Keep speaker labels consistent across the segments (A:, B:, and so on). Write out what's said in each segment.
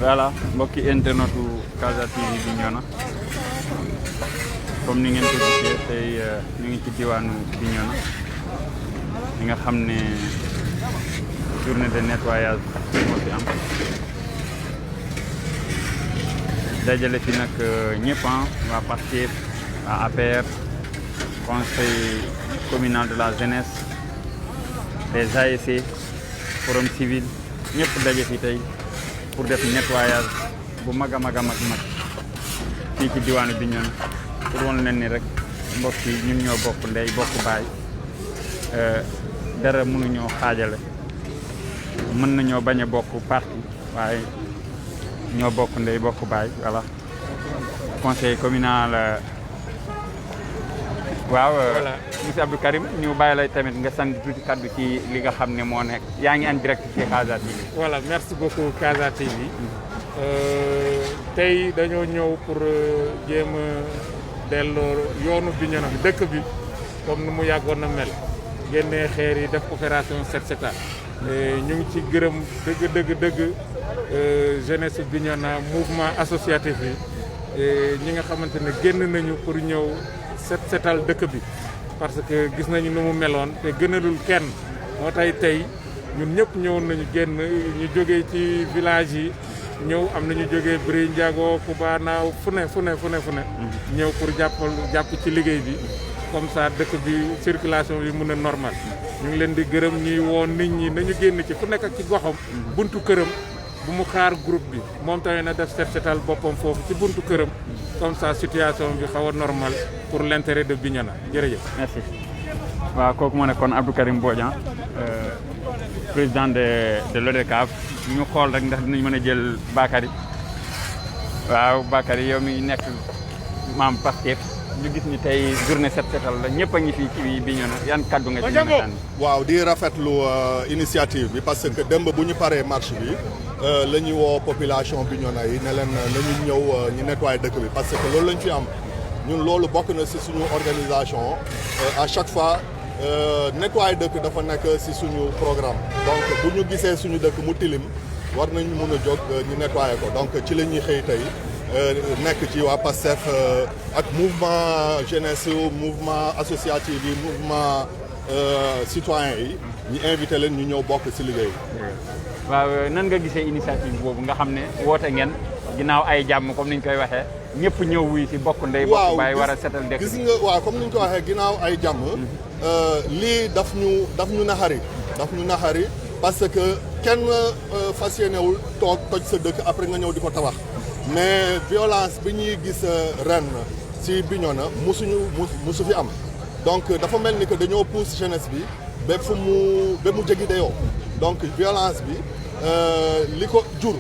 A: voilà mbokki internetu Casa TV Bignona comme ni ngeen ko gisee tey ñu ngi ci diwaanu Bignona li nga xam ne journée de nettoyage moo fi am dajale fi nag ñëpp waa Pastef waa APR conseil communal de la jeunesse les ASC forum civil ñëpp daje fi tey pour def nettoyage bu mag a mag fii ci diwaanu Bignona pour won leen ni rek mbokk yi ñun ñoo bokk ndey bokk baay dara mënuñoo xaajale mën nañoo bañ a bokk parti waaye ñoo bokk ndey bokk baay voilà conseil communal waaw monsieur Abdou Karim ñu bàyyi lay tamit nga sant tuuti kaddu ci li nga xam ne moo nekk yaa ngi en direct ci Casa TV.
B: voilà merci beaucoup Casa TV tey dañoo ñëw pour jéem a delloo yoonu Bignona bi dëkk bi comme ni mu yàggoon na mel génnee xeer yi def opération set setal ñu ngi ci gërëm dëgg jeunesse Bignona mouvement associatif yi ñi nga xamante ne génn nañu pour ñëw setal dëkk bi parce que gis nañu nu mu meloon te gënalul kenn moo tay tey ñun ñëpp ñëwoon nañu génn ñu jógee ci village yi ñëw am nañu jógee Bri Ndiago Kubanaaw fu ne ñëw pour jàpp ci liggéey bi comme ça dëkk bi circulation bi mën a normal ñu ngi leen di gërëm ñuy woon nit ñi nañu génn ci ku nekk ak ci goxam buntu këram bu mu xaar groupe bi moom tamit na def setal boppam foofu ci buntu këram comme ça situation bi xaw a normal pour l'intérêt de Bignona jërëjëf.
A: merci waaw kooku moo nekkoon Abdou Karim Bodian président de l'ODCAV ñu xool rek ndax dinañ mën a jël Bakary waaw Bakary yow mi nekk maam Pastef ñu gis ni tey journée set setal la ñëpp a ngi fii ci Bignona yan kaddu nga ci mën a tànn.
C: waaw di rafetlu initiative bi parce que démb bu ñu paree marche bi la ñuy woo population Bignona yi ne leen nañu ñëw ñu nettoyer dëkk bi parce que loolu lañ fi am ñun loolu bokk na si suñu organisation à chaque fois nettoyer dëkk dafa nekk si suñu programme donc bu ñu gisee suñu dëkk mu tilim war nañu mun a jóg ñu nettoyer ko donc ci la ñuy xëy tey nekk ci waa Pastef ak mouvement jeunesse mouvement associatif yi mouvement citoyen yi ñu invité leen ñu ñëw bokk si liggéey.
A: waaw nan nga gisee initiative boobu nga xam ne woote ngeen ginnaaw ay jàmm comme ni ñu koy waxee ñëpp ñëw wuy si bokk ndey bokk baay war a setal dëkk
C: gis nga waaw comme ni ñu ko waxee ginnaaw ay jàmm lii daf ñu naxari parce que kenn fas yéenewul toog toj sa dëkk après nga ñëw di ko tabax mais violence bi ñuy gis ren si Bignona musu fi am donc dafa mel ni que dañoo pousse jeunesse bi ba mu jegi dayoo donc violence bi li ko jur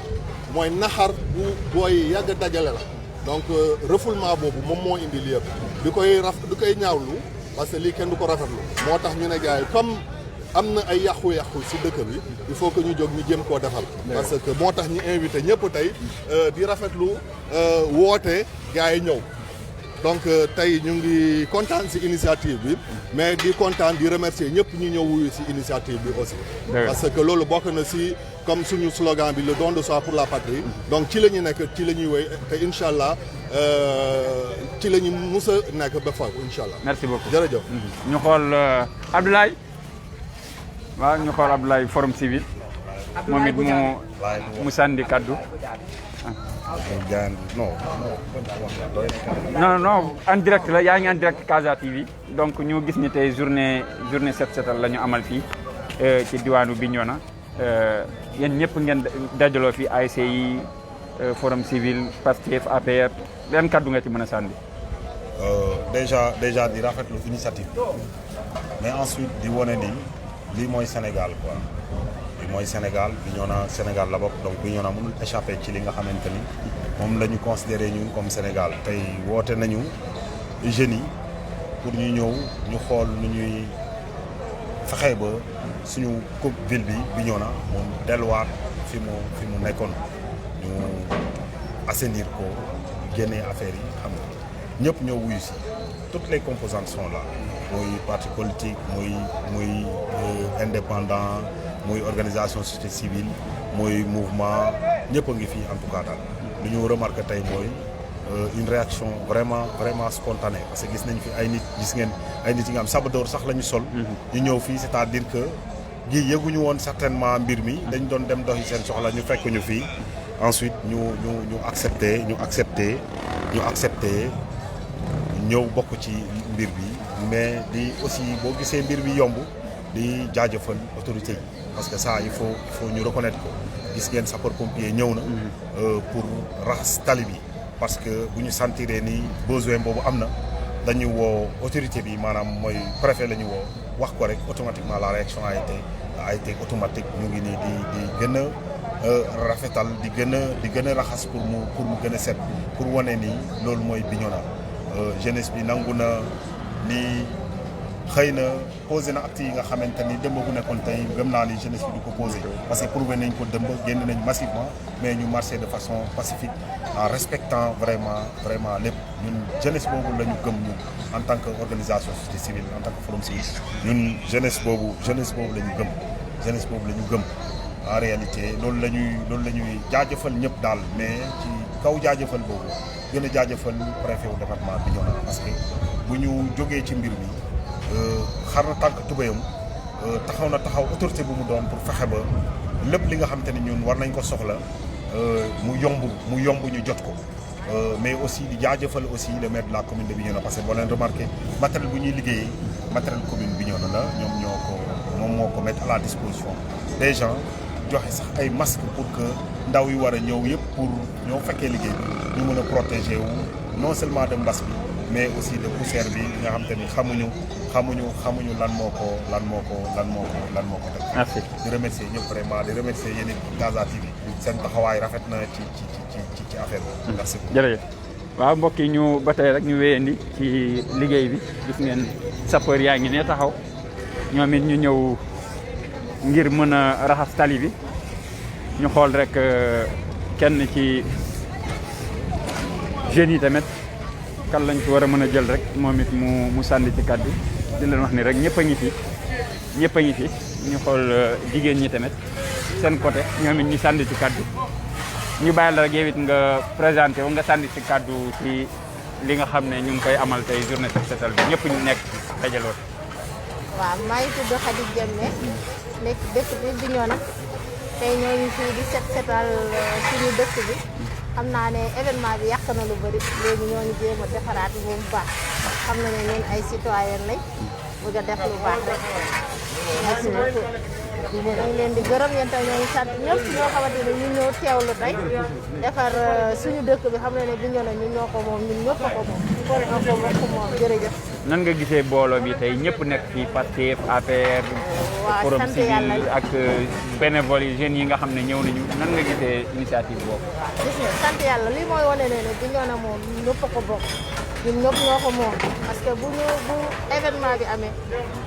C: mooy naxar bu booy yàgg dajale la donc refoulement boobu moom moo indi lii yëpp di koy ñaawlu parce que lii kenn du ko rafetlu moo tax ñu ne gars yi comme am na ay yàqu-yàqu si dëkk bi il faut que ñu jóg ñu jéem koo defal parce que moo tax ñu invité ñëpp tey di rafetlu woote gars yi ñëw donc tey ñu ngi kontaan si initiative bi mais di kontaan di remercier ñëpp ñu ñëw wuyu si initiative bi aussi parce que loolu bokk na si comme suñu slogan bi le don de soi pour la patrie donc ci la ñu nekk ci la ñuy wéy te incha allah ci la ñu mus a nekk ba fa incha allah.
A: merci beaucoup
C: jërëjëf.
A: ñu xool Abdoulaye waaw ñu xool Abdoulaye forum civil moom it mu sànni kaddu. non en direct la yaa ngi en direct Casa TV donc ñu gis ni tey journée set setal la ñu amal fii ci diwaanu Bignona yéen ñëpp ngeen dajaloo fi ASC yi forum civil Pastef APR yan kaddu nga ci mën a sànni.
D: déjà di rafetlu initiative mais ensuite di wane ni lii mooy Sénégal quoi lii mooy Sénégal Bignona Sénégal la bokk donc Bignona mënul échapper ci li nga xamante ni moom la ñu considéré ñun comme Sénégal tey woote nañu jeunes yi pour ñu ñëw ñu xool nu ñuy fexe ba suñu coupe ville bi Bignona moom delluwaat fi mu nekkoon ñu assainir ko génnee affaire yi xam nga ñëpp ñoo wuyu si toutes les composantes sont là muy parti politique muy indépendant muy organisation société civile muy mouvement ñëpp a ngi fii en tout cas daal lu ñu remarqué tey mooy une réaction vraiment spontanée parce que gis nañ fi ay nit gis ngeen ay nit yi nga am sabadoor sax la ñu sol ñu ñëw fii c'est-à-dire que gi yëguñu woon certainement mbir mi dañ doon dem doxi seen soxla ñu fekk ñu fii ensuite ñu accepté ñëw bokk ci mbir bi mais di aussi boo gisee mbir bi yomb di jaajëfal autorité yi parce que ça il faut ñu reconnaître ko gis ngeen sapeur pompier ñëw na pour raxas tali bi parce que bu ñu sentiree ni besoin boobu am na dañu woo autorité bi maanaam mooy préfet la ñu woo wax ko rek automatiquement la réaction a été automatique ñu ngi nii di gën a rafetal di gën a raxas pour mu gën a set pour wane ni loolu mooy Bignona jeunesse bi nangu na ni xëy na posé na acte yi nga xamante ni dëmb bu nekkoon tey gëm naa ni jeunesse bi du ko posé parce que prouvé nañ ko dëmb génn nañ massivement mais ñu marché de façon pacifique en respectant vraiment lépp ñun jeunesse boobu la ñu gëm ñun en tant que organisation société civile en tant que forum civil ñun jeunesse boobu la ñu gëm en réalité loolu la ñuy jaajëfal ñëpp daal mais ci kaw jaajëfal boobu gën a jaajëfal préfet wu département Bignona parce que bu ñu jógee ci mbir mi xar na tànk tubéyam taxaw autorité bu mu doon pour fexe ba lépp li nga xam te ne ñun war nañ ko soxla mu yomb ñu jot ko mais aussi di jaajëfal aussi le maire de la commune de Bignona parce que boo leen remarqué matériel bu ñuy liggéeyee matériel commune Bignona la moom moo ko mettre à la disposition des gens joxe sax ay masques pour que ndaw yi war a ñëw yëpp pour ñoo fekkee liggéey bi ñu mën a protéger wu non seulement de mbas bi mais aussi de poussière bi nga xam te ni xamuñu lan moo ko def.
A: merci
D: di remercier ñëpp vraiment di remercier yéen it Gaza TV seen taxawaay rafet na ci affaire bi. merci beaucoup
A: jërëjëf. waaw mbokk yi ñu ba tey rek ñu wéyandi ci liggéey bi gis ngeen sapeur yaa ngi ne taxaw ñoom it ñu ñëw ngir mën a raxas tali bi ñu xool rek kenn ci jeunes yi tamit kan lañ ci war a mën a jël rek moom it mu sànni ci kàddu di leen wax ni rek ñëpp a ngi fi ñu xool jigéen ñi tamit seen côté ñoom it ñu sànni ci kàddu ñu bàyyi la rek yow it nga présenté wu nga sànni ci kàddu ci li nga xam ne ñu ngi koy amal tey journée set setal bi ñëpp ñu nekk dajaloo.
E: waaw maa ngi tudd Khady Diémé nekk dëkk bi Bignona tey ñoo ngi fii di set setal suñu dëkk bi xam naa ne événement bi yàq na lu bëri léegi ñoo ngi jéem a defaraat bu baax xam na ne ñun ay citoyen lañ bëgg a def lu baax rek merci beaucoup ñoo ngi leen di gërëm yéen tam ñoo ngi sant ñëpp ñoo xamante ne ñu ñëw teewlu tey defar suñu dëkk bi xam na ne Bignona ñun ñoo ko moom ñun ñëpp a ko moom kon ko moom jërëjëf.
A: nan nga gisee booloo bi tey ñëpp nekk fii Pastef APR forum civil ak bénévoles yi jeunes yi nga xam ne ñëw nañu nan nga gisee initiative boobu.
E: gis nga sant yàlla lii mooy wane ne ne Bignona moom ñun ñëpp a ko bokk ñun ñëpp ñoo ko moom parce que bu événement bi amee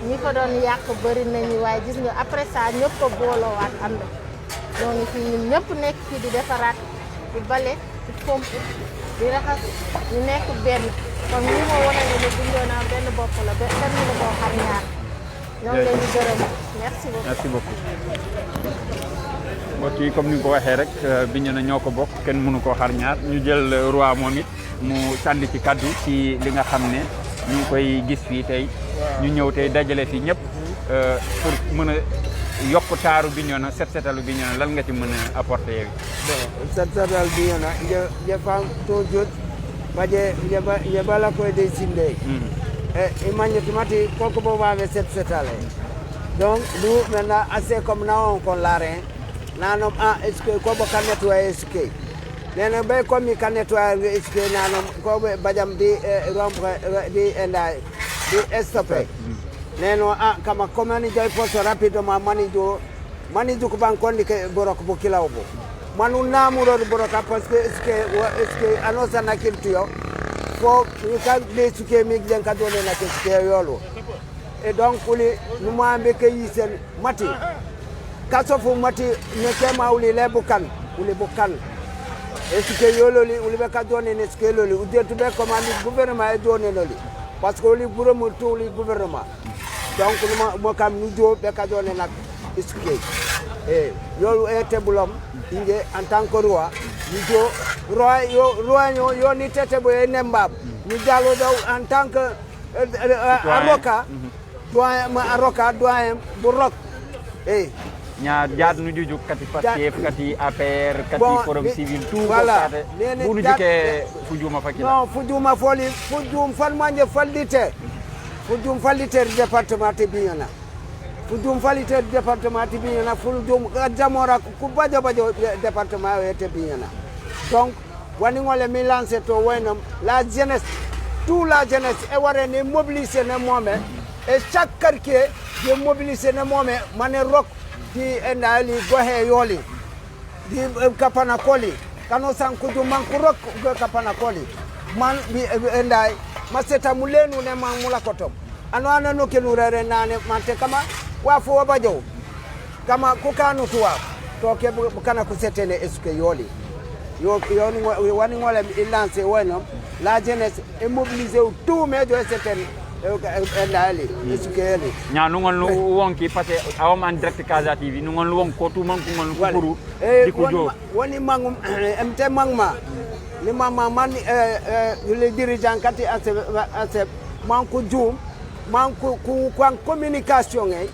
E: ñi ko doon yàq bëri nañu waaye gis nga après ça ñëpp a booloowaat ànd ñoo ngi fii ñun ñëpp nekk fii di defaraat di bale di pompe di raxas ñu nekk benn kon lii moo wane ne ne Bignona benn bopp la kenn mënu koo xam ñaar ñoo ngi leen di gërëm merci beaucoup.
A: mbokk yi comme ni nga ko waxee rek Bignona ñoo ko bokk kenn mënu koo xar ñaar ñu jël roi moom it mu sànni ci kaddu ci li nga xam ne ñu ngi koy gis fii tey ñu ñëw tey dajale fi ñëpp pour mën a yokk taaru Bignona set setalu Bignona lan nga ci mën a apporter yow.
F: bon set setal Bignona je pense toujours je bala koy de sinde e magnetumati koko bo wawe set setale donc nous maintenant assez comme na on kon larin nanom est-ce que ko bo kan nettoyer est-ce que nena bay comme mi kan nettoyer est-ce que nanom ko be bajam di rompre di enda di stopper neno kama komani jay poso rapidement manijo ko ban kondi ke borok bo kilaw bo manu namuro boroka parce que est-ce que anosa na kiltuyo fo ñu ka le suke mi glen ka dole na ke suke yolo et donc uli nu mo ambe ke yisen mati kaso fu mati ne ke ma uli le bukan et suke yolo li uli be ka dole ne suke yolo li ude to be commande gouvernement e dole no li parce que uli bureau to li gouvernement donc mo kam nu jo be ka dole nak suke e yo ete bulom inge en tant que roi ni jo roi yo ni tete bo e nembab ni jalo daw en tant que avocat doyen bu rok e
A: ñaar jaat nu jujuk kati Pastef kati APR kati forum civil tout
F: voilà
A: bu nu jike fujuma fakila
F: non fujuma foli fujum fan manje fallite fujum fallite département de Bignona fujum fallite département de Bignona fujum jamora ku bajo département de Bignona donc wani ngole mi lancer to wenam la jeunesse tout la jeunesse e ware ne mobiliser ne mome et chaque quartier de mobiliser ne mome mané rok di endali gohe yoli di kapana koli kano sankudu manku rok kapana koli man bi endai maseta mulenu ne man mula kotom ano no kelurere nane mante kama wafo wabajo kama kukanu tuwa toke kana kusetene esuke yoli yo wani ngole ilance weno la jeunesse est mobilisée tout mejo setene endali esukeli
A: nya nu ngon lu wonki parce que awam en direct Casa TV nu ngon lu won ko tu man ko ngon kuru di ko jo
F: woni mangum mte mangma ni mama man le dirigeant kati ase man ko joom man ko communication ngay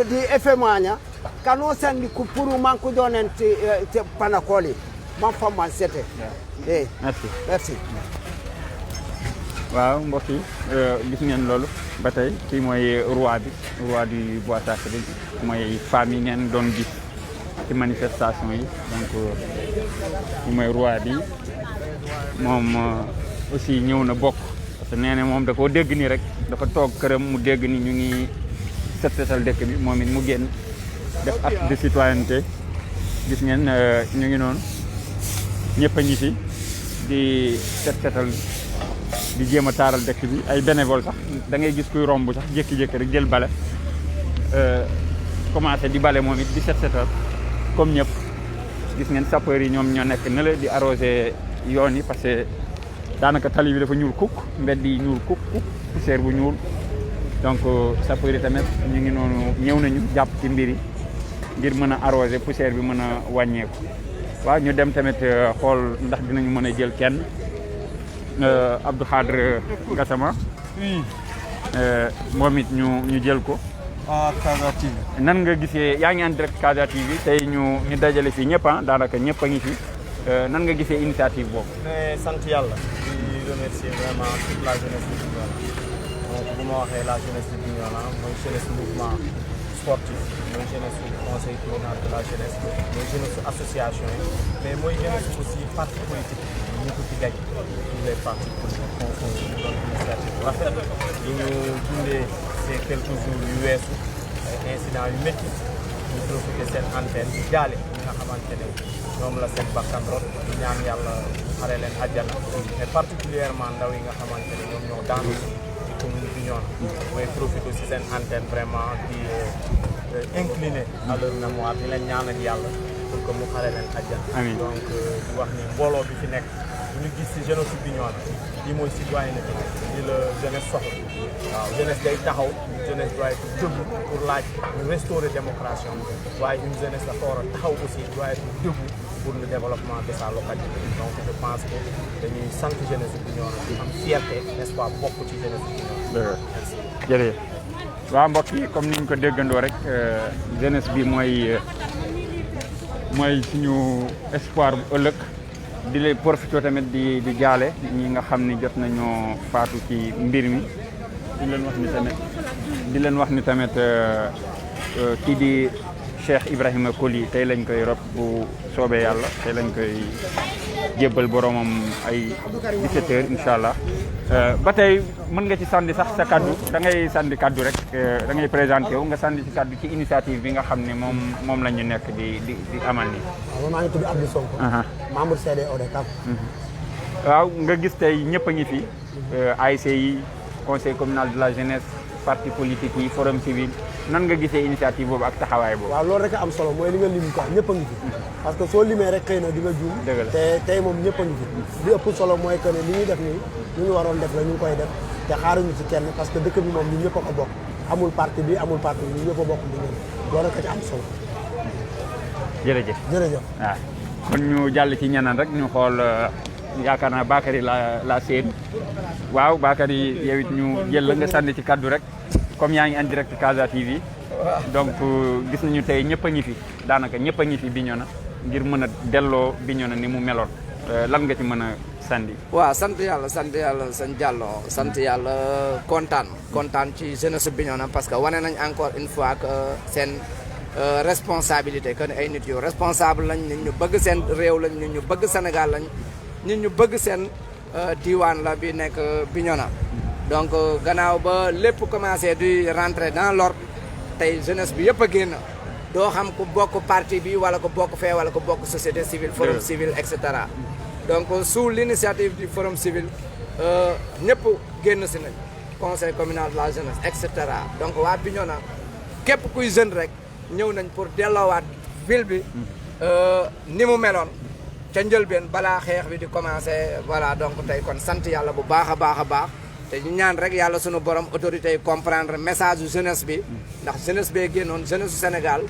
F: di efemanya kano sandi ko puru man ko donen te panakoli man fama sete merci
A: waaw mbokk yi gis ngeen loolu ba tey kii mooy roi du Bois Sacré mooy femme yi ngeen doon gis ci manifestation yi donc kii mooy roi bi moom aussi ñëw na bokk parce que nee na moom da koo dégg nii rek dafa toog këram mu dégg ni ñu ngi setal dëkk bi moom it mu génn def acte de citoyenneté gis ngeen ñu ngi noonu ñëpp a ngi fi di setal di jéem a taaral dëkk bi ay bénévole sax da ngay gis kuy romb sax jékki-jékki rek jël bale commencé di bale moom it di setal comme ñëpp gis ngeen sapeur yi ñoom ñoo nekk ne la di arrosé yoon yi parce que daanaka tali bi dafa ñuul kukk mbedd yi ñuul kukk poussière bu ñuul donc sapeur yi tamit ñu ngi noonu ñëw nañu jàpp ci mbir yi ngir mën a arrosé poussière bi mën a wàññeeku waaw ñu dem tamit xool ndax dinañu mën a jël kenn Abdou Khadre Gassama moom it ñu jël ko
G: Casa TV
A: nan nga gisee yaa ngi en direct Casa TV tey ñu dajale fii ñëpp daanaka ñëpp a ngi fi nan nga gisee initiative boobu.
G: mais sant yàlla di remercier vraiment toute la jeunesse de Bignona donc bu ma waxee la jeunesse de Bignona mooy jeunesse mouvement sportif mooy jeunesse conseil communal de la jeunesse mooy jeunesse association yi mais mooy jeunesse aussi parti politique ñu ko ci gañ tous les partis politiques confondus ñu doon initiative rafet lu ñu dundee ces quelques jours yu weesu ay incidents yu métti ñu profité seen antenne di jaale ñi nga xamante ne ñoom la seen bakkan rot di ñaan yàlla xare leen àjjana mais particulièrement ndaw yi nga xamante ne ñoom ñoo daanu ci commune Bignona mooy profité si seen antenne vraiment di incliner à leur mémoire di leen ñaanal yàlla pour que mu xare leen àjjana donc di wax ni mbooloo bi fi nekk ñu gis si jeunesse Bignona lii mooy citoyenneté di la jeunesse soxla waaw jeunesse day taxaw jeunesse doit être debout pour laaj ñu restaurer démocratie waaye une jeunesse dafa war a taxaw aussi doit être debout pour le développement de sa localité donc je pense que dañuy sant jeunesse Bignona di am fierté n'est-ce pas bokk ci jeunesse Bignona. Merci.
A: jërëjëf waaw mbokk yi comme ni ñu ko déggandoo rek jeunesse bi mooy suñu espoir bu ëllëg di lay profité tamit di jaale ñi nga xam ni jot nañoo faatu ci mbir mi di leen wax ni tamit kii di Cheikh Ibrahima Coly tey lañ koy rob bu soobee yàlla tey lañ koy jébbal boromam ay 17h incha allah ba tey mën nga ci sànni sax sa kaddu da ngay sànni kaddu rek da ngay présenté wu nga sànni ci kaddu ci initiative bi nga xam ne moom la ñu nekk di amal nii.
H: waaw maa ngi tudd Abdou Sonko. membre CDODCAV.
A: waaw nga gis tey ñëpp a ngi fi ASC yi conseil communal de la jeunesse parti politique yi forum civil nan nga gisee initiative boobu ak taxawaay boobu.
H: waaw loolu rek am solo mooy li nga lim quoi ñëpp a ngi fi. parce que soo limee rek xëy na di nga juum.
A: dëgg la
H: te tey moom ñëpp a ngi fi. li ëpp solo mooy que ne li ñuy def nii ñu ngi waroon def la ñu ngi koy def te xaaruñu ci kenn parce que dëkk bi moom ñun ñëpp a ko bokk amul parti bi amul parti bi ñun ñëpp a bokk di ngeen loolu rek a ci am solo.
A: jërëjëf
H: jërëjëf.
A: waaw kon ñu jàll ci ñeneen rek ñu xool yaakaar naa Bakary la seen waaw Bakary yow it ñu jël la nga sànni ci kaddu rek comme yaa ngi en direct Casa TV donc gis nañu tey ñëpp a ngi fi daanaka ñëpp a ngi fi Bignona ngir mën a delloo Bignona ni mu meloon lan nga ci mën a sànni.
I: waaw sant yàlla sëñ Diallo sant yàlla kontaan ci jeunesse Bignona parce que wane nañ encore une fois que seen responsabilité que ay nit yu responsable lañ nit ñu bëgg seen réew lañ nit ñu bëgg Sénégal lañ nit ñu bëgg seen diwaan la bi nekk Bignona donc gannaaw ba lépp commencé di rentrer dans l'ordre tey jeunesse bi yëpp a génn doo xam ku bokk parti bi wala ku bokk fee wala ku bokk société civile forum civil et cetera donc sous l'initiative du forum civil ñëpp génn si nañ conseil communal de la jeunesse et cetera donc waa Bignona képp kuy jeune rek ñëw nañ pour delloowaat ville bi ni mu meloon ca njëlbeen balaa xeex bi di commencé voilà donc tey kon sant yàlla bu baax a baax te ñu ñaan rek yàlla sunu borom autorités yi comprendre message su jeunesse bi ndax jeunesse bee génnoon jeunesse su Sénégal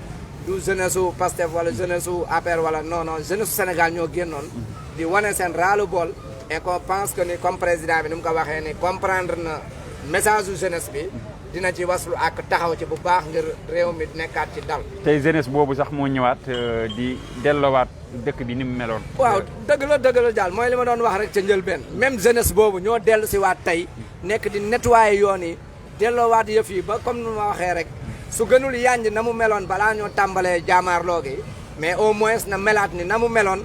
I: du jeunesse su Pastef wala jeunesse su APR wala non jeunesse su Sénégal ñoo génnoon di wane seen ras-le-bol et qu'on pense que ni comme président bi ni mu ko waxee ni comprendre na message su jeunesse bi dina ci waslu ak taxaw ci bu baax ngir réew mi nekkaat ci dal.
A: tey jeunesse boobu sax moo ñëwaat di delloowaat dëkk bi ni mu meloon.
I: waaw dëgg la daal mooy li ma doon wax rek ca njëlbeen même jeunesse boobu ñoo dellu si waat tey nekk di nettoyer yoon yi delloowaat yëf yi ba comme ni ma waxee rek su gënul yànj na mu meloon balaa ñoo tàmbalee jaamaarloo gi mais au moins na melaat ni na mu meloon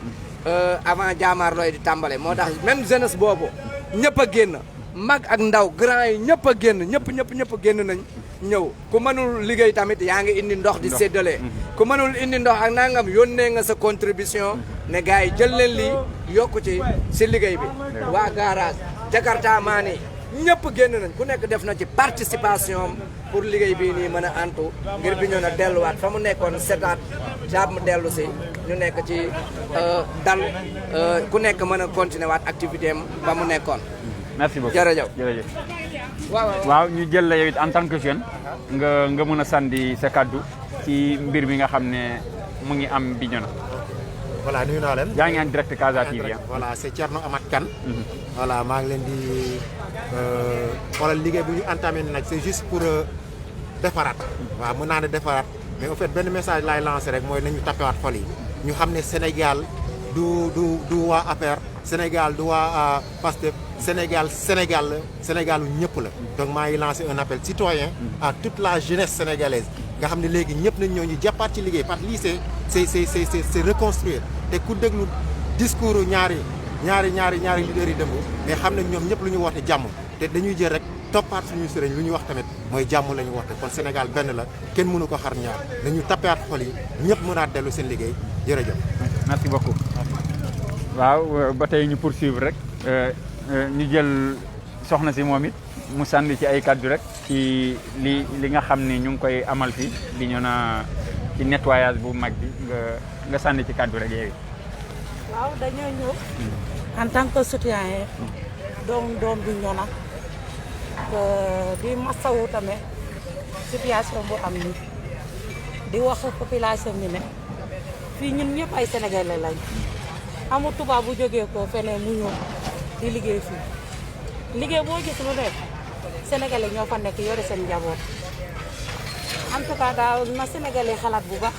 I: avant jaamaarloo yi di tàmbale moo tax même jeunesse boobu ñëpp a génn. mag ak ndaw grand yi ñëpp a génn ñëpp génn nañ ñëw ku mënul liggéey tamit yaa ngi indi ndox di séddale ku mënul indi ndox ak nangam yónnee nga sa contribution ne gars yi jël leen lii yokku ci si liggéey bi waa garage Jakarta maa ni ñëpp génn nañ ku nekk def na ci participation pour liggéey bii nii mën a antu ngir Bignona delluwaat fa mu nekkoon setaat jàmm dellu si ñu nekk ci dal ku nekk mën a continuer waat activité am ba mu nekkoon.
A: merci beaucoup
I: jërëjëf.
A: waaw ñu jël la yow it en tant que jeune nga mën a sànni sa kaddu ci mbir mi nga xam ne mu ngi am Bignona.
J: voilà nuyu naa leen.
A: yaa ngi en direct Casa TV.
J: voilà c'est Thierno Amath Kane. voilà maa ngi leen di xoolal liggéey bu ñu entamé nag c'est juste pour defaraat. waaw mën naa ne defaraat mais au fait benn message laay lancé rek mooy nañu tappewaat xol yi ñu xam ne Sénégal du waa APR. Sénégal du waa Pastef Sénégal Sénégalu ñëpp la donc maa ngi lancé un appel citoyen à toute la jeunesse sénégalaise nga xam ne léegi ñëpp nañ ñëw ñu jàppaat ci liggéey parce que lii c'est reconstruire te ku déglu discours ñaari leaders yi démb mais xam ne ñoom ñëpp lu ñu woote jàmm te dañuy jël rek toppaat suñu sëriñ lu ñu wax tamit mooy jàmm la ñu woote kon Sénégal benn la kenn mënu ko xar ñaar dañu tappaat xol yi ñëpp mën a dellu seen liggéey jërëjëf.
A: merci beaucoup. waaw ba tey ñu poursuivre rek ñu jël soxna si moom it mu sànni ci ay kaddu rek ci li nga xam ni ñu ngi koy amal fii Bignona ci nettoyage bu mag bi nga sànni ci kaddu rek yooyu.
K: waaw dañoo ñëw en tant que citoyen doom Bignona di masawu tamit situation bu am ni di wax population bi ne fii ñun ñëpp ay sénégalais lañ. amul tubaab bu jógee ko feneen mu ñëw di liggéey fii liggéey boo gis lu nekk sénégalais ñoo fa nekk yore seen njaboot en tout cas daal na sénégalais xalaat bu baax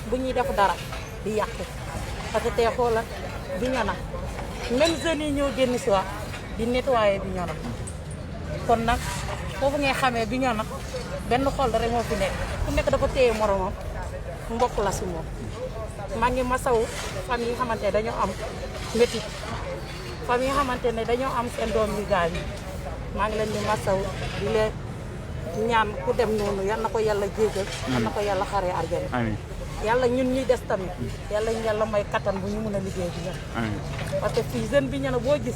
K: bu ñuy def dara di yàq parce que tey xoolal Bignona même jeunes yi ñëw génn si wax di nettoyer Bignona kon nag foofu ngay xamee Bignona benn xol rek moo fi nekk ku nekk dafa téye moromam mbokk la si moom. maa ngi masawu famille yi nga xamante ne dañoo am métit famille yi nga xamante ne dañoo am seen doom yu gaañu maa ngi leen di masawu di leen ñaan ku dem noonu yal na ko yàlla jéggal yal na ko yàlla xaree arjana yàlla ñun ñuy des tamit yàlla may kattan bu ñu mën a liggéey bi ñan parce que fii jeune Bignona boo gis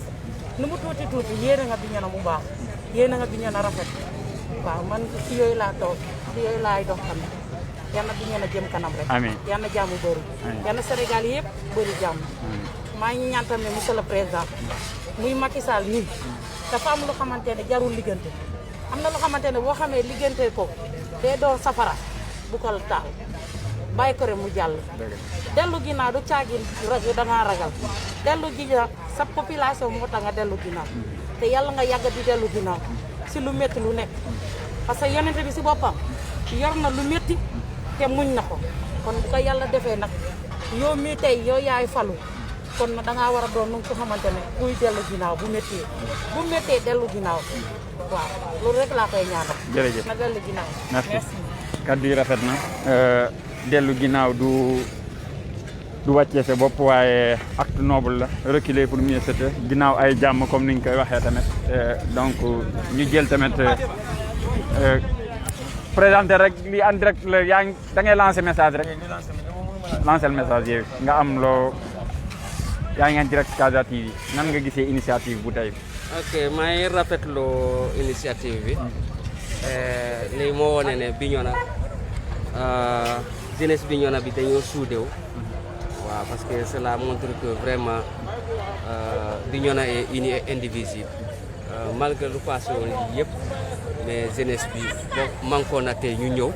K: nu mu tuuti yéene nga Bignona mu baax yéene nga Bignona rafet waaw man ci yooyu laa toog ci yooyu laay dox tamit yal na Bignona jëm kanam rek. amiin yal na jàmm bëri. yal na Sénégal yëpp bëri jàmm. maa ngi ñaan tamit monsieur le président muy Macky Sall nii dafa am lu xamante ne jarul liggante am na lu xamante ne boo xamee liggante ko day doon safara bu ko taal bàyyi ko rek mu jàll dellu ginnaaw du caagin da ngaa ragal dellu ginnaaw sa population moo tax nga dellu ginnaaw te yàlla nga yàgg di dellu ginnaaw si lu métti lu nekk parce que yonente bi si boppam yor na lu métti te muñ na ko kon bu ko yàlla defee nag yow mii tey yow yaay falu kon da ngaa war a doon nu ko xamante ne kuy dellu ginnaaw bu méttee dellu ginnaaw waaw loolu rek laa koy ñaanal.
A: jërëjëf
K: na dellu ginnaaw.
A: merci kaddu yi rafet na dellu ginnaaw du wàccee sa bopp waaye acte noble la reculer pour mieux sauter ginnaaw ay jàmm comme ni ñu koy waxee tamit donc ñu jël tamit présenter rek li en direct la yaa ngi da ngay lancer message rek lancer le message yow nga am loo yaa ngi en direct Casa TV nan nga gisee initiative bu tey bi.
L: ok maa ngi rafetlu initiative bi lii moo wane ne Bignona jeunesse Bignona bi dañoo suudew waaw parce que cela montre que vraiment Bignona est uni et indivisible malgré lu passé woon lii yëpp mais jeunesse bi boo mankoon na tey ñu ñëw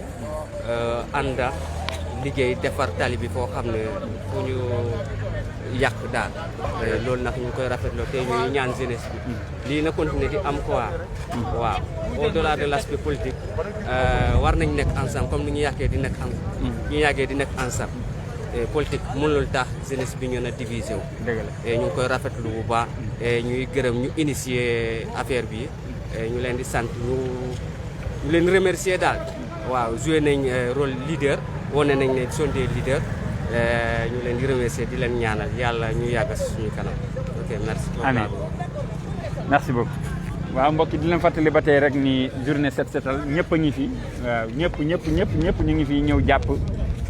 L: ànda liggéey defar tali bi foo xam ne fu ñu yàq daal loolu nag ñu koy rafetlu tey ñuy ñaan jeunesse bi lii na continuer di am quoi waaw au-delà de l'aspect politique war nañ nekk ensemble comme ni ñu yàggee di nekk ensemble politique mënul tax jeunesse bi ñu na divisé wu et ñu ngi koy rafetlu bu baax et ñuy gërëm ñu initier affaire bi ñu leen di sant ñu leen remercier daal waaw joué nañ rôle leader wane nañ ne sont des leaders ñu leen di remercier di leen ñaanal yàlla ñu yàgg suñu kanam ok merci.
A: amiin merci beaucoup. waaw mbokk yi di leen fàttali ba tey rek ni journée set setal ñëpp a ngi fi waaw ñëpp ñu ngi fi ñëw jàpp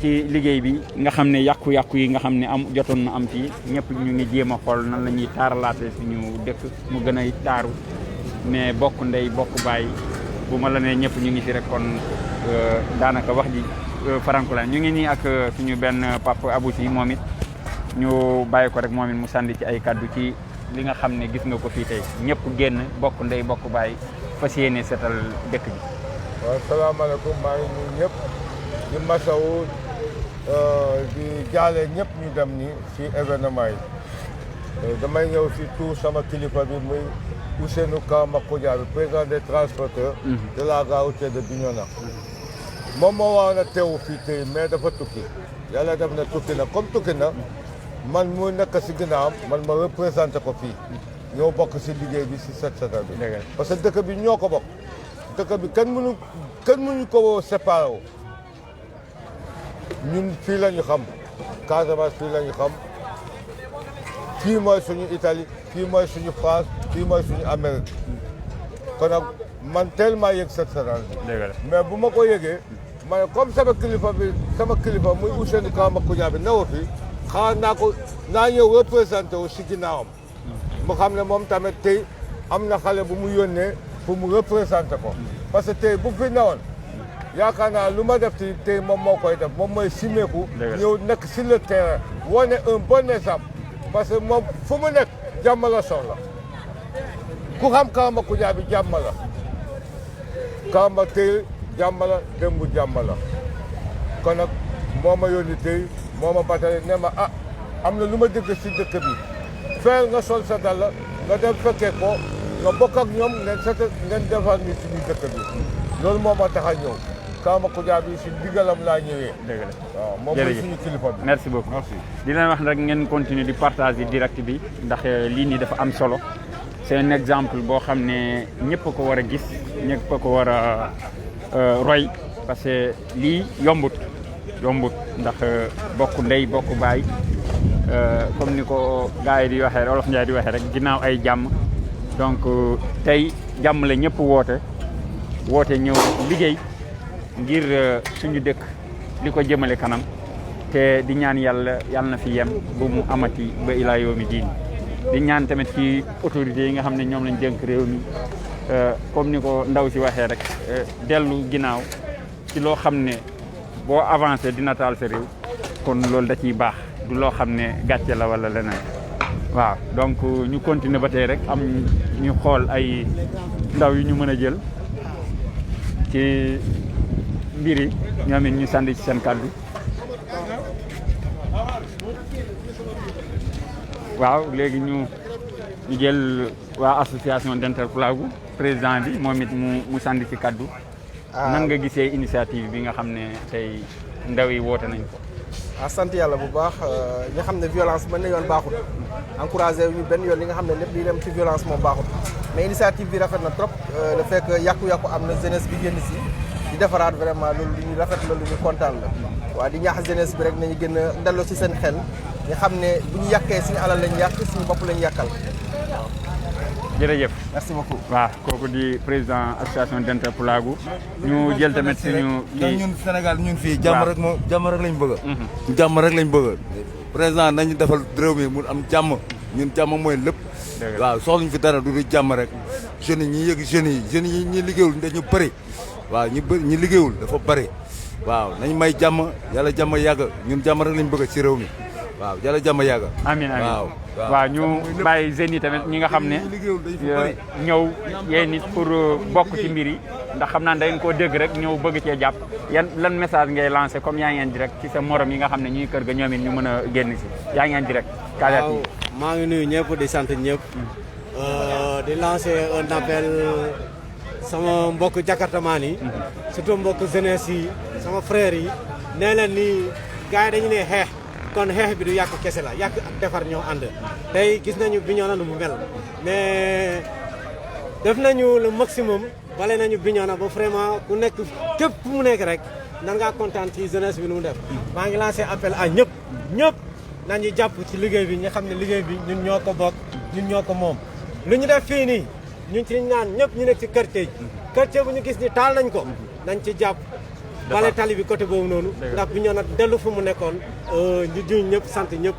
A: ci liggéey bi nga xam ne yàqu-yàqu yi nga xam ne am jotoon na am fii ñëpp ñu ngi jéem a xool nan la ñuy taaralaate suñu dëkk mu gën a taaru mais bokk ndey bokk baay bu ma la nee ñëpp ñu ngi fi rek kon daanaka wax ji farankulaan ñu ngi nii ak suñu benn papa Abou Sy moom it ñu bàyyi ko rek moom it mu sànni ci ay kaddu ci li nga xam ne gis nga ko fii tey ñëpp génn bokk ndey bokk baay fas yéene setal dëkk bi.
M: waaw salaamaaleykum maa ngi nuyu ñëpp di masawu di jaale ñëpp ñu dem ni ci événement yi damay ñëw ci tout sama kilifa bi muy Ousseynou Ka Makodja bi président des transporteurs de la gare routière de Bignona moom moo waroon a teewu fii tey mais dafa tukki yàlla def na tukki na comme tukki na man mu nekk ci ginnaawam man ma représenté ko fii ñoo bokk ci liggéey bi ci set setal bi parce que dëkk bi ñoo ko bokk dëkk bi kenn mënu ko séparé wu ñun fii la ñu xam Casamance fii la ñu xam fii mooy suñu Italie fii mooy suñu France fii mooy suñu Amérique kon nag man tellement yëg set setal bi mais bu ma ko yëgee ma ne comme sama kilifa muy Ousseynou Ka Makodja bi newu fi xaar naa ñëw représenté wu si ginnaawam mu xam ne moom tamit tey am na xale bu mu yónnee pour mu représenté ko parce que tey bu fi newoon yaakaar naa lu ma def tey moom moo koy def moom mooy simeeku ñëw nekk sur le terrain wane un bon exemple parce que moom fu mu nekk jàmm la soxla ku xam Ka Makodja bi jàmm la Kamba tey jàmm la démb jàmm la kon nag moo ma yónni tey moo ma batale ne ma am na lu ma dégg si dëkk bi feel nga sol sa dàll nga dem fekkee ko nga bokk ak ñoom ngeen defar ni suñu dëkk bi loolu moo ma tax a ñëw Ka Makodja bi si digalam laa ñëwee.
A: dëgg la
M: waaw moom mooy suñu kilifa bi.
A: merci beaucoup di leen wax rek ngeen continuer di partager direct bi ndax lii nii dafa am solo c'est un exemple boo xam ne ñëpp ko war a gis ñëpp ko war a roy parce que lii yombut ndax bokk ndey bokk baay comme ni ko gars yi di waxee Olof Njaay di waxee rek ginnaaw ay jàmm donc tey jàmm la ñëpp woote ñëw liggéey ngir suñu dëkk li ko jëmale kanam te di ñaan yàlla na fi yem bu mu amati ba ilaa yawmi diin di ñaan tamit ci autorités yi nga xam ne ñoom lañ dénk réew mi comme ni ko ndaw si waxee rek dellu ginnaaw ci loo xam ne boo avancé dina taal sa réew kon loolu da ciy baax du loo xam ne gàcce la wala leneen waaw donc ñu continuer ba tey rek am ñu xool ay ndaw yu ñu mën a jël ci mbir yi ñoom it ñu sànni ci seen kàddu waaw léegi ñu jël waa association d'Interplago président bi moom it mu sànni ci kaddu. nan nga gisee initiative bi nga xam ne tey ndaw yi woote nañ ko.
G: sant yàlla bu baax ñu xam ne violence benn yoon baaxul encouragé ñu benn yoon li nga xam ne lépp li dem ci violence moom baaxul mais initiative bi rafet na trop le fait que yàqu-yàqu am na jeunesse bi génn si di defaraat vraiment loolu lu ñu rafet la lu ñu kontaan la waaw di ñaax jeunesse bi rek nañu gën a delloo si seen xel ñu xam ne bu ñu yàqee suñu alal lañ yàq suñu bopp lañ yàqal waaw.
A: jërëjëf
G: merci beaucoup.
A: waaw kooku di président association d'Interplago ñu jël tamit suñu.
N: ñun Sénégal ñun fii jàmm rek moo jàmm rek lañ bëgg. jàmm rek lañ bëgg président nañu defal réew mi mu am jàmm ñun jàmm mooy lépp. waaw soxluñ fi dara du jàmm rek jeunes yi ñi yëg jeunes yi ñi liggéeyul dañu bëri waaw ñi liggéeyul dafa bëri waaw nañ may jàmm yàlla jàmm yàgg ñun jàmm rek lañ bëgg ci réew mi waaw yàlla jàmm yàgg.
A: amiin amiin waaw ñu bàyyi jeunes yi tamit ñi nga xam ne ñëw yéen nit pour bokk ci mbir yi ndax xam naa dañ koo dégg rek ñëw bëgg cee jàpp lan message ngay lancé comme yaa ngi en direct ci sa morom yi nga xam ne ñuy kër ga ñoom it ñu mën a génn si yaa ngi en direct.
O: waaw maa ngi nuyu ñëpp di sant ñëpp di lancé un appel sama mbokk jakartamaan yi surtout mbokk jeunesse yi sama frères yi nee leen ni gars yi dañu ne xeex kon xeex bi du yàq kese la yàq ak defar ñoo ànd tey gis nañu Bignona nu mu mel mais def nañu le maximum bale nañu Bignona ba vraiment ku nekk képp fu mu nekk rek nan ngaa kontaan ci jeunesse bi nu mu def maa ngi lancé appel à ñëpp nañu jàpp ci liggéey bi ñu xam ne liggéey bi ñun ñoo ko bokk ñun ñoo ko moom lu ñu def fii nii ñun ci ñaan ñëpp ñu nekk ci quartier bu ñu gis ni taal nañ ko nañ ci jàpp bale tali bi côté boobu noonu ndax Bignona dellu fu mu nekkoon ñu juñ ñëpp sant ñëpp.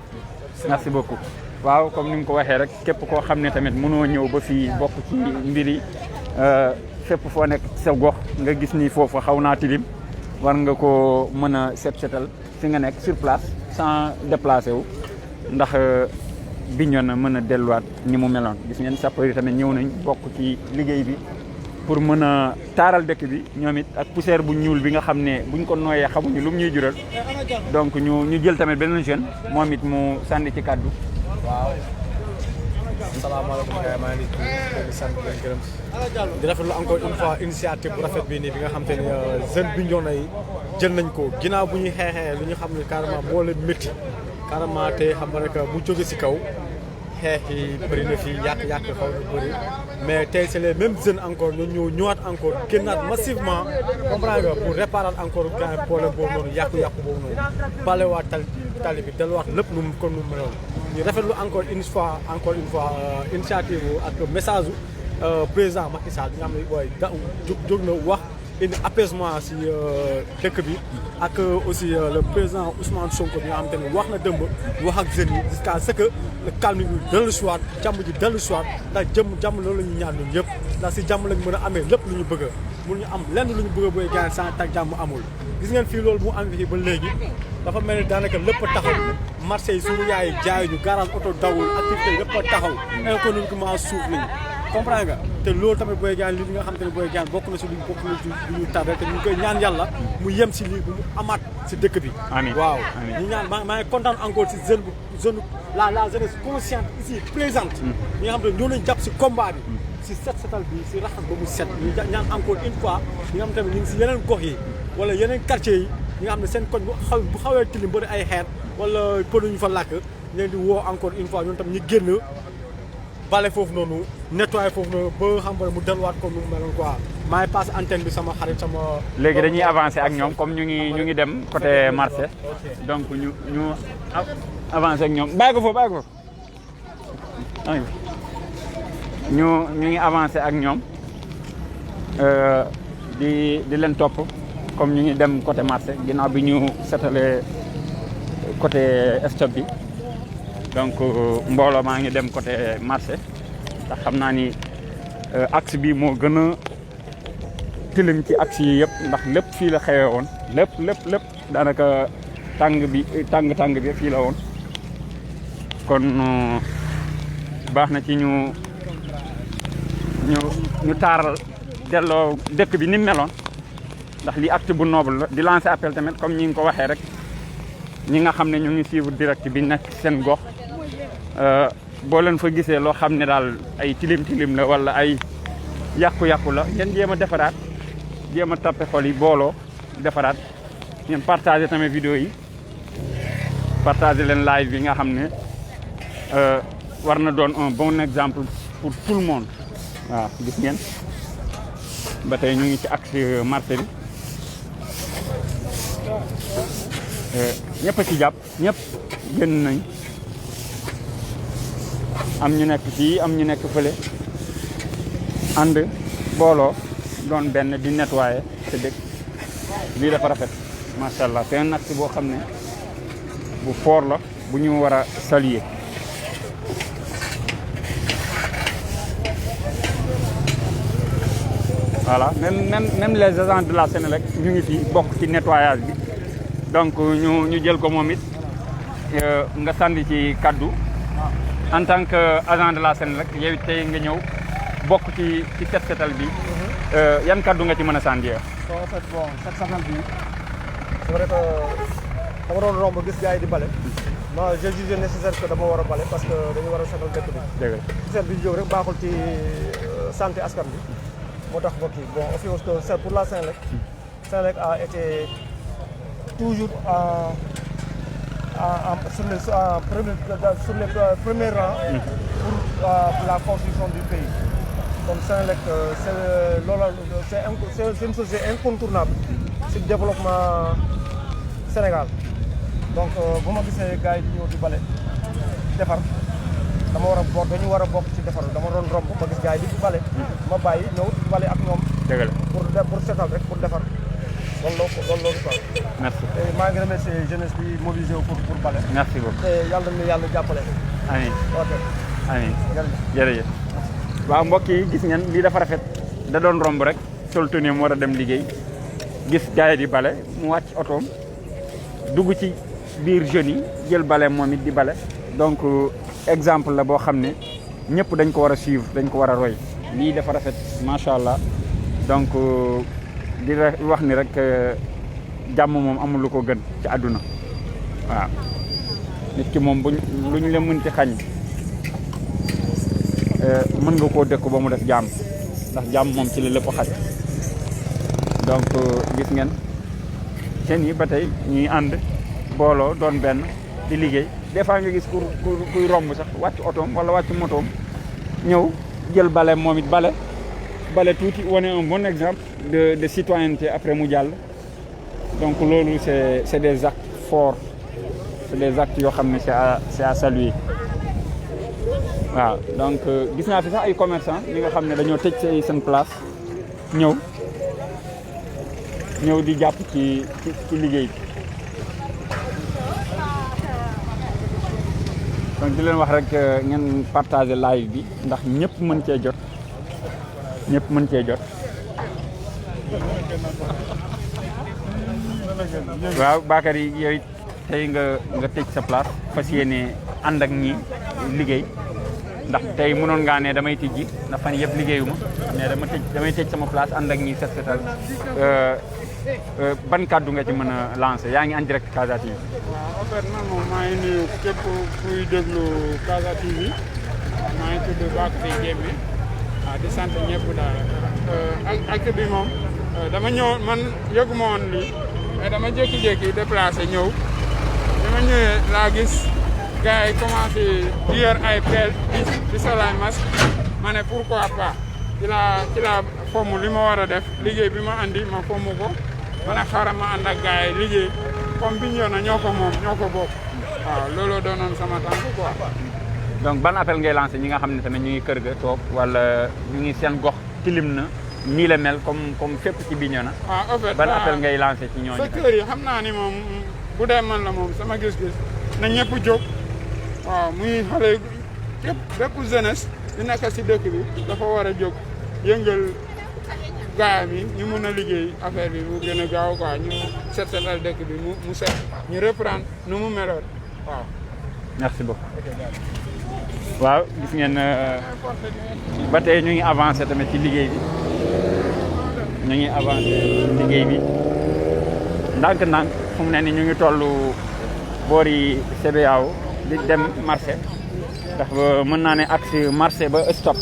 A: merci beaucoup waaw comme ni nga ko waxee rek képp koo xam ne tamit mënoo ñëw ba fii bokk ci mbir yi fépp foo nekk sa gox nga gis ni foofu xaw naa tilim war nga ko mën a setal fi nga nekk sur place sans déplacer wu ndax Bignona mën a delluwaat ni mu meloon gis ngeen sapeurs yi tamit ñëw nañ bokk ci liggéey bi pour mën a taaral dëkk bi ñoom it ak poussière bu ñuul bi nga xam ne buñ ko nooyee xamuñu lu mu ñuy jural donc ñu jël tamit beneen jeune moom it mu sànni ci kàddu.
G: waaw. asalaamaaleykum gars maa ngi leen di sant di leen gërëm di rafetlu encore une fois initiative bu rafet bii nii bi nga xam te ni jeune Bignona yi jël nañ ko ginnaaw bu ñuy xeexee lu ñu xam ne carrément moo leen métti carrément te xam nga rek mu jóge si kaw xeex yi bëri na fii yàq xaw na bëri mais tey c'est les mêmes jeunes encore ñoo ñëwaat encore génnaat massivement comprendre nga pour réparer encore grand problème boobu noonu yàqu-yàqu boobu noonu balewaat tali bi delluwaat lépp nu mu kon nu mu meloon ñu rafetlu encore une fois initiative ak message président Macky Sall bi nga xam ne booy jóg na wax indi apaisement si dëkk bi ak aussi le président Ousmane Sonko bi nga xam te ne wax na dëmb wax ak jeunes yi jusqu'à ce que le calme bi dellu si waat jàmm ji dellu si waat ndax jàmm loolu la ñuy ñaan ñun yëpp ndax si jàmm lañ mën a amee lépp lu ñu bëgg mun ñu am lenn lu ñu bëgg booy gaañ sans tag jàmm amul gis ngeen fii loolu mu am fii ba léegi dafa mel ni daanaka lépp a taxaw marché yi suñu yaay jaay ñu garage oto dawul activité yi lépp a taxaw économiquement suuf lañu comprendre nga te loolu tamit booy gaan li nga xam te ne booy gaan bokk na si lu ñu tardé te ñu koy ñaan yàlla mu yem si lii bu mu amaat si dëkk bi waaw ñu ñaan maa ngi kontaan encore si jeune la jeunesse consciente ici présente ñi nga xam te ne ñoo lañ jàpp si combat bi si setal bi si raxas ba mu set ñu ñaan encore une fois ñi nga xam tamit ñu ngi si yeneen gox yi wala yeneen quartier yi ñi nga xam ne seen koñ bu xawee tilim bëri ay xeer wala pënu ñu fa làkk ñu leen di woo encore une fois ñoom tam ñu génn bale foofu noonu nettoyé foofu noonu ba xam nga mu delluwaat comme nu mu meloon quoi maa ngi passe antenne bi sama xarit sama.
A: léegi dañuy avancer ak ñoom comme ñu ngi dem côté marché donc ñu avancer ak ñoom bàyyi ko foofu ñu ngi avancer ak ñoom di leen topp comme ñu ngi dem côté marché ginnaaw bi ñu setalee côté stop bi. donc mbooloo maa ngi dem côté marché ndax xam naa ni axe bi moo gën a tilim ci axe yi yëpp ndax lépp fii la xewee woon lépp daanaka tàng bi fii la woon kon baax na ci ñu taaral delloo dëkk bi ni mu meloon ndax lii acte bu noble la di lancer appel tamit comme ñi ngi ko waxee rek ñi nga xam ne ñu ngi suivre direct bi nekk seen gox boo leen fa gisee loo xam ne daal ay tilim la wala ay yàqu-yàqu la ngeen jéem a defaraat jéem a tappe xol yi booloo defaraat ngeen partagé tamit vidéo yi partagé leen live bi nga xam ne war na doon un bon exemple pour tout le monde waaw gis ngeen ba tey ñu ngi ci axe marché bi ñëpp a ci jàpp ñëpp génn nañ am ñu nekk fii am ñu nekk fële ànd booloo doon benn di nettoyer te dëkk lii dafa rafet macha allah c'est un acte boo xam ne bu fort la bu ñu war a saluer. voilà même les agents de la Sénélec ñu ngi fi bokk ci nettoyage bi donc ñu jël ko moom it nga sànni ci kaddu en tant que agent de la Sénélec yow it tey nga ñëw bokk ci set setal bi yan kaddu nga ci mën a sànni.
P: en fait bon cette semaine bi c'est vrai que dama doon romb gis gars yi di bale. moi j'ai jugé nécessaire que dama war a bale parce que dañu war a setal dëkk bi.
A: dëgg la
P: seet bi jóg rek baaxul ci santé askan bi. moo tax ba kii bon aussi parce que c'est pour la Sénélec. Sénélec a été toujours sur les premiers rangs pour la construction du pays. Donc Sénélec c'est une société incontournable ci développement Sénégal. Donc bu ma gisee gars yi di ñëw di bale defar dama war a bokk dañu war a bokk ci defar dama doon romb ma gis gars yi di bale ma bàyyi ñëw bale ak ñoom.
A: dëgg la
P: pour setal rek pour defar loolu quoi.
A: merci
P: maa ngi remercier jeunesse bi mobilisé wu pour bale.
A: merci beaucoup
P: te yàlla na yàlla jàppale.
A: amiin
P: ok
A: amiin jërëjëf. waaw mbokk yi gis ngeen lii dafa rafet da doon romb rek sol tenue mu war a dem liggéey gis gars yi di bale mu wàcc otoom dugg ci biir jeunes yi jël bale moom it di bale donc exemple la boo xam ne ñëpp dañ ko war a suivre dañ ko war a roy lii dafa rafet macha allah donc di wax ni rek jàmm moom amul lu ko gën ci àdduna waaw nit ki moom lu ñu la mënti xañ mën nga koo dëkk ba mu def jàmm ndax jàmm moom ci la lépp xaj donc gis ngeen seen yi ba tey ñuy ànd booloo doon benn di liggéey des fois nga gis kuy romb sax wàcc otoom wala wàcc motoom ñëw jël bale moom it bale tuuti wane un bon exemple de citoyenneté après mu jàll donc loolu c'est des actes forts c'est des actes yoo xam ne c'est à saluer waaw donc gis naa fi sax ay commerçants ñi nga xam ne dañoo tëj seen place ñëw di jàpp ci liggéey bi donc di leen wax rek ngeen partager live bi ndax ñëpp mën cee jot waaw Bakary yow tey nga tëj sa place fas yéene ànd ak ñi liggéey ndax tey mënoon ngaa ne damay tijji ndax fan yëpp liggéeyuma mais damay tëj sama place ànd ak ñi set setal ban kàddu nga ci mën a lancer yaa ngi en direct Casa TV.
B: waaw en fait man moom maa ngi nuyu képp kuy déglu Casa TV maa ngi tudd Bakary Diémé waaw di sant ñëpp daal ak bi moom dama ñëw man yëguma woon lii mais dama jékki-jékki déplacé ñëw bi ma ñëwee laa gis gars yi commencé di yor ay pelle di sol ay masque ma ne pourquoi pas ci la fomm li ma war a def liggéey bi ma andi ma fomm ko ma ne xaaral ma ànd ak gars yi liggéey comme bi ñëw na ñoo ko moom ñoo ko bokk waaw looloo doonoon sama tànk quoi.
A: donc ban appel ngay lancé ñi nga xam ne tamit ñu ngi kër ga toog wala ñu ngi seen gox tilim na nii la mel comme fépp ci Bignona.
B: waaw en fait
A: ban appel ngay lancé ci ñooñu.
B: secteur yi xam naa ni moom bu dee man la moom sama gis-gis na ñëpp jóg waaw muy xale képp bépp jeunesse di nekk si dëkk bi dafa war a jóg yëngal gaayam yi ñu mun a liggéey affaire bi mu gën a gaaw quoi ñu setal dëkk bi mu set ñu reprendre nu mu meloon waaw.
A: merci beaucoup. waaw gis ngeen ba tey ñu ngi avancé tamit ci liggéey bi ñu ngi avancé ci liggéey bi ndànk-ndànk fu mu ne ni ñu ngi toll boori CBAO di dem marché ndax mën naa ne axe marché ba stop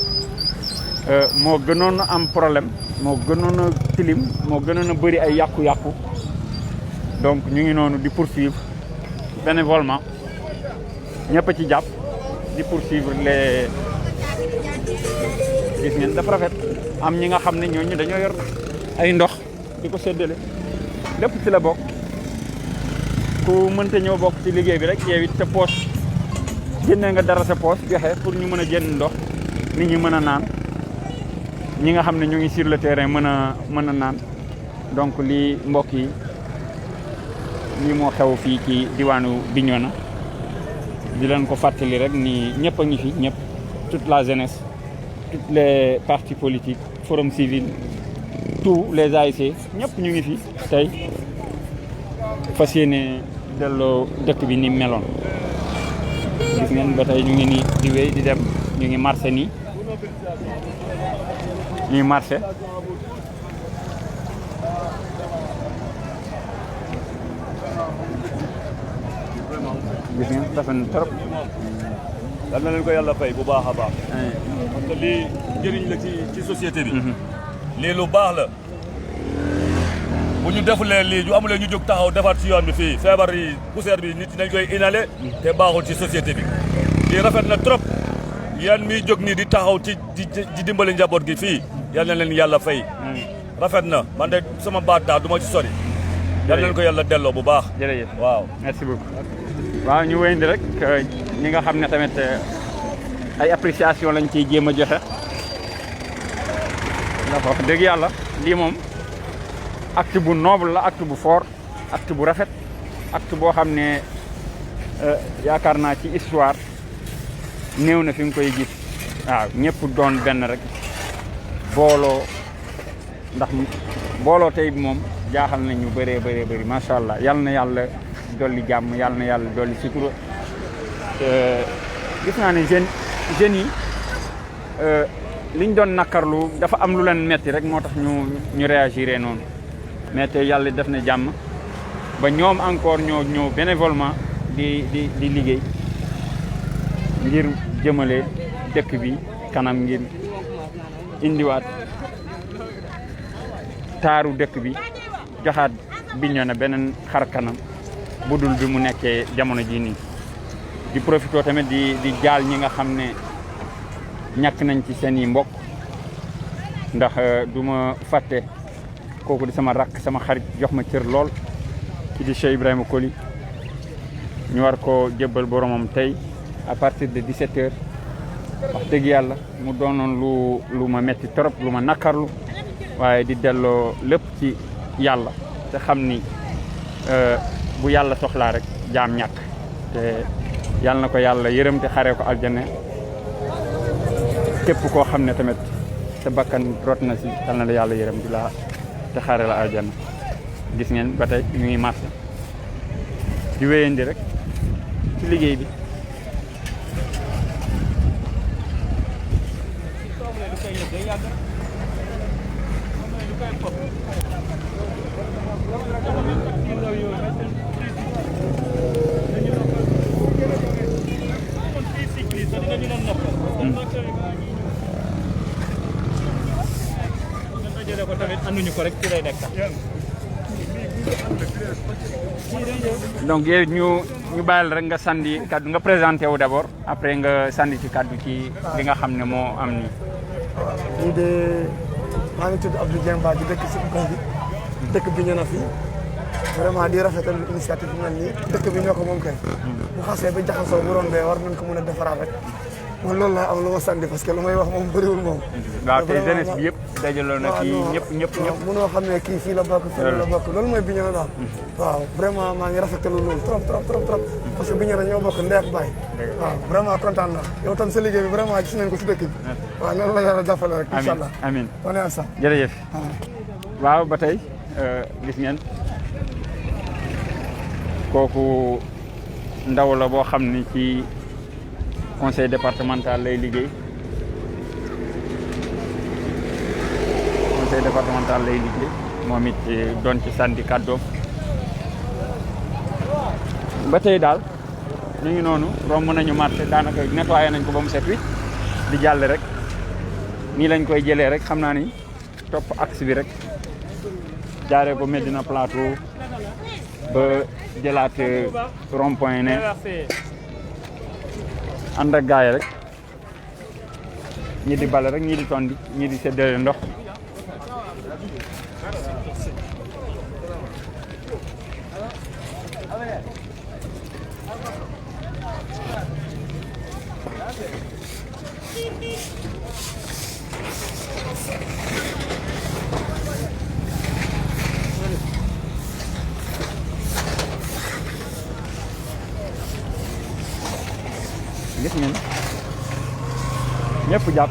A: moo gënoon a am problème moo gënoon a tilim moo gënoon a bëri ay yàqu-yàqu donc ñu ngi noonu di poursuivre bénévolement ñëpp a ci jàpp di poursuivre les gis ngeen dafa rafet am ñi nga xam ne ñooñu dañoo yor ay ndox di ko séddale lépp ci la bokk ku mënta ñëw bokk ci liggéey bi rek yow it sa poche génne nga dara sa poche joxe pour ñu mën a jënd ndox nit ñi mën a naan ñi nga xam ne ñu ngi sur le terrain mën a naan donc lii mbokk yi lii moo xew fii ci diwaanu Bignona di leen ko fàttali rek ni ñëpp a ngi fi ñëpp toute la jeunesse toutes les partis politiques forum civil tous les ASC ñëpp ñu ngi fi tey fas yéene delloo dëkk bi ni meloon gis ngeen ba tey ñu ngi nii di wéy di dem ñu ngi marché nii ñuy marché gis ngeen dafa na trop
Q: yal na leen ko yàlla fay bu baax a baax parce que lii njëriñ la ci société bi lii lu baax la bu ñu defulee lii ñu amulee ñu jóg taxaw defaat ci yoon bi fii feebar yi poussière bi nit ñi dañ koy inhalé te baaxul ci société bi lii rafet na trop yan miy jóg nii di taxaw ci di dimbali njaboot gi fii yal na leen yàlla fay rafet na man de sama baat daal du ma ci sori yal na leen ko yàlla delloo bu baax
A: jërëjëf
Q: waaw
A: merci beaucoup waaw ñu wéyandi rek ñi nga xam ne tamit ay appréciation lañ ciy jéem a joxe ndax wax dëgg yàlla lii moom acte bu noble la acte bu fort acte bu rafet acte boo xam ne yaakaar naa ci histoire néew na fi nga koy gis waaw ñëpp doon benn rek booloo ndax booloo tey bi moom jaaxal nañu bëree bëri macha allah yal na yàlla dolli jàmm yal na yàlla dolli sutura gis naa ne jeunes yi liñ doon nakkarlu dafa am lu leen metti rek moo tax ñu réagiré noonu mais tey yàlla def na jàmm ba ñoom encore ñoo bénévolement di liggéey ngir jëmale dëkk bi kanam ngir indiwaat taaru dëkk bi joxaat Bignona beneen xar kanam bu dul bi mu nekkee jamono ji nii di profité tamit di jaal ñi nga xam ne ñàkk nañ ci seen i mbokk ndax du ma fàtte kooku di sama rakk sama xarit jox ma cër lool ci di Cheikh Ibrahima Koli ñu war ko jébbal boromam tey à partir de 17h wax dëgg yàlla mu doonoon lu ma metti trop lu ma nakkarlu waaye di delloo lépp ci yàlla te xam ni bu yàlla soxlaa rek jaam ñàkk te yàlla na ko yàlla yërëm te xaree ko aljana képp koo xam ne tamit sa bakkan rot na si yal na la yàlla yërëm di la te xare la aljana gis ngeen ba tey ñu ngi marché di wéyandi rek ci liggéey bi donc yow ñu bàyyil rek nga sandi kaddu nga présenté wu d'abord après nga sandi ci kaddu ci li nga xam ne moo am nii.
H: lii de maa ngi tudd Abdou Dieng Ba di dëkk si gox bi dëkk Bignona fii vraiment di rafetal initiative bi mel nii dëkk bi ñoo ko moom kay bu xasee ba jaxasoo bu roon bee war nañ ko mën a defaraat rek man loolu laa am lu ma sandi parce que lu may wax moom bëriwul moom.
A: waaw tey jeunesse bi yëpp dajaloo na fii ñëpp
H: mënoo xam ne kii fii la bokk fii la bokk loolu mooy Bignona daal waaw vraiment maa ngi rafetalu loolu trop parce que Bignona ñoo bokk ndey ak baay waaw vraiment kontaan naa yow tam sa liggéey bi vraiment gis nañ ko si dëkk bi waaw loolu la yàlla jàppale rek incha allah
A: amiin
H: wane am sax
A: jërëjëf waaw ba tey gis ngeen kooku ndaw la boo xam ni ci conseil départemental lay liggéey conseil départemental lay liggéey moom it doon ci sànni kàddoom ba tey daal ñu ngi noonu romb nañu marché daanaka nettoyé nañ ko ba mu set wi di jàll rek nii lañ koy jëlee rek xam naa ni topp axe bi rek jaaree ko Médina Plateau ba jëlaat rond-point ne ànd ak gaay rek ñii di bale rek ñii di tondi ñii di séddale ndox gis ngeen ñëpp jàpp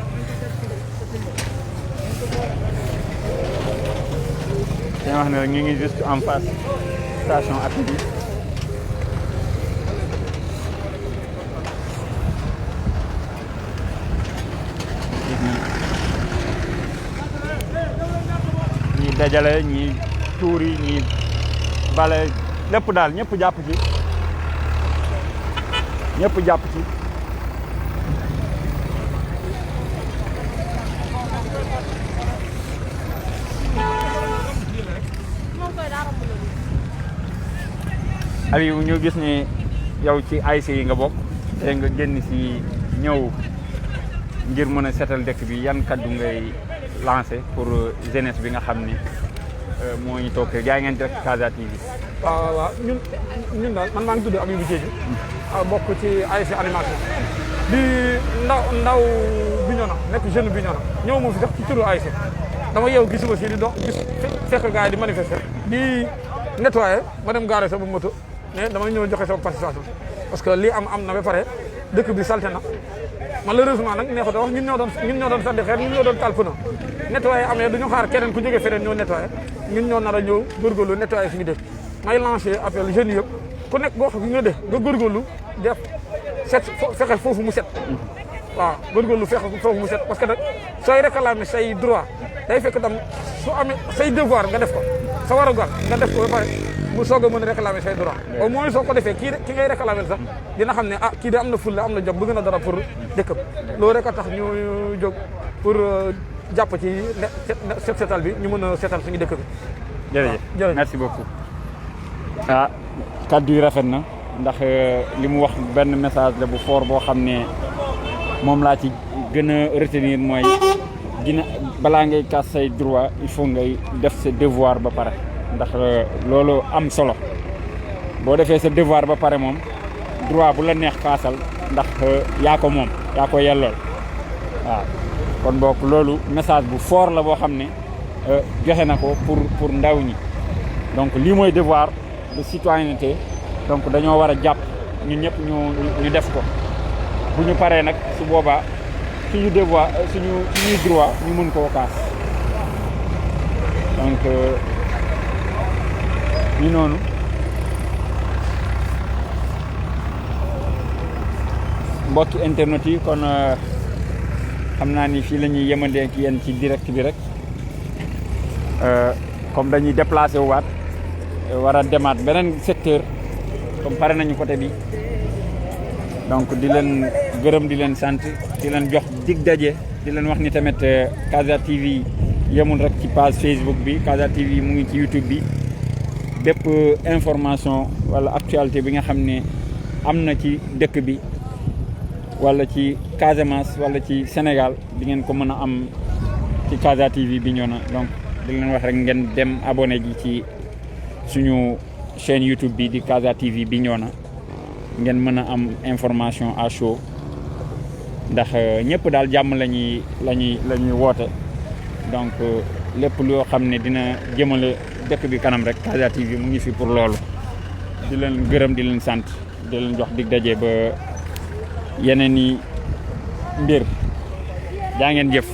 A: dañu wax ne rek ñu ngi juste en face station Apidi bi ñi dajale ñi tuuri ñi bale lépp daal ñëpp jàpp ci ñëpp jàpp ci Aliou ñu gis ni yow ci ASC yi nga bokk te nga génn si ñëw ngir mën a seetal dëkk bi yan kaddu ngay lancé pour jeunesse bi nga xam ni moo ñu toog gaa ngeen def Casa TV.
P: waaw ñun daal man maa ngi tudd Abibou Diédhiou bokk ci ASC animation di ndaw Bignona nekk jeune Bignona ñëw moom fi sax ci turu ASC dama yeewu gisuma si di dox gis fekk gars yi di manifester di nettoyer ma dem gaare sama moto mais dama ñëw joxe sama participation parce que lii am na ba pare dëkk bi salte na malheureusement nag neexut a wax ñun ñoo doon sànni xeer ñun ñoo doon taal pneu nettoyer amee duñu xaar keneen ku jógee feneen ñoo nettoyer ñun ñoo nar a ñëw góorgóorlu nettoyer suñu dëkk may lancé appel jeunes yëpp ku nekk gox bi nga def nga góorgóorlu def set fexe foofu mu set waaw góorgóorlu fexe foofu mu set parce que nag sooy réclamer say droit day fekk tam su amee say devoir nga def ko sa warugar nga def ko ba pare mu soog a mën a réclamer say droit au moins soo ko defee ki ngay réclamer sax dina xam ne ah kii de am na fulla am na jom bëgg na dara pour dëkkam loolu rek a tax ñu jóg pour jàpp ci setal bi ñu mën a setal suñu dëkk bi.
A: jërëjëf merci beaucoup. ah kaddu yi rafet na ndax li mu wax benn message la bu fort boo xam ne moom laa ci gën a retenir mooy balaa ngay kaas say droit il faut ngay def sa devoir ba pare ndax loolu am solo boo defee sa devoir ba pare moom droit bu la neex kaasal ndax yaa ko moom yaa ko yellool waaw kon boog loolu message bu fort la boo xam ne joxe na ko pour ndaw ñi donc lii mooy devoir de citoyenneté donc dañoo war a jàpp ñun ñëpp ñu def ko bu ñu paree nag su boobaa suñu devoir suñuy droit ñu mën koo kaas donc ñu noonu mbokki internet yi kon xam naa ni fii la ñuy yemandee ak yéen ci direct bi rek comme dañuy déplacé wu waat war a demaat beneen secteur comme pare nañu côté bi donc di leen gërëm di leen sant di leen jox dig daje di leen wax ni tamit Casa TV yemul rek ci page Facebook bi Casa TV mu ngi ci YouTube bi bépp information wala actualité bi nga xam ne am na ci dëkk bi wala ci Casamance wala ci Sénégal di ngeen ko mën a am ci Casa TV Bignona donc di leen wax rek ngeen dem abonné ji ci suñu chaîne YouTube bi di Casa TV Bignona ngeen mën a am information à chaud ndax ñëpp daal jàmm la ñuy woote donc lépp loo xam ne dina jëmale dëkk bi kanam rek Casa TV mu ngi fi pour loolu di leen gërëm di leen sant di leen jox dig daje ba yeneen i mbir jaa ngeen jëf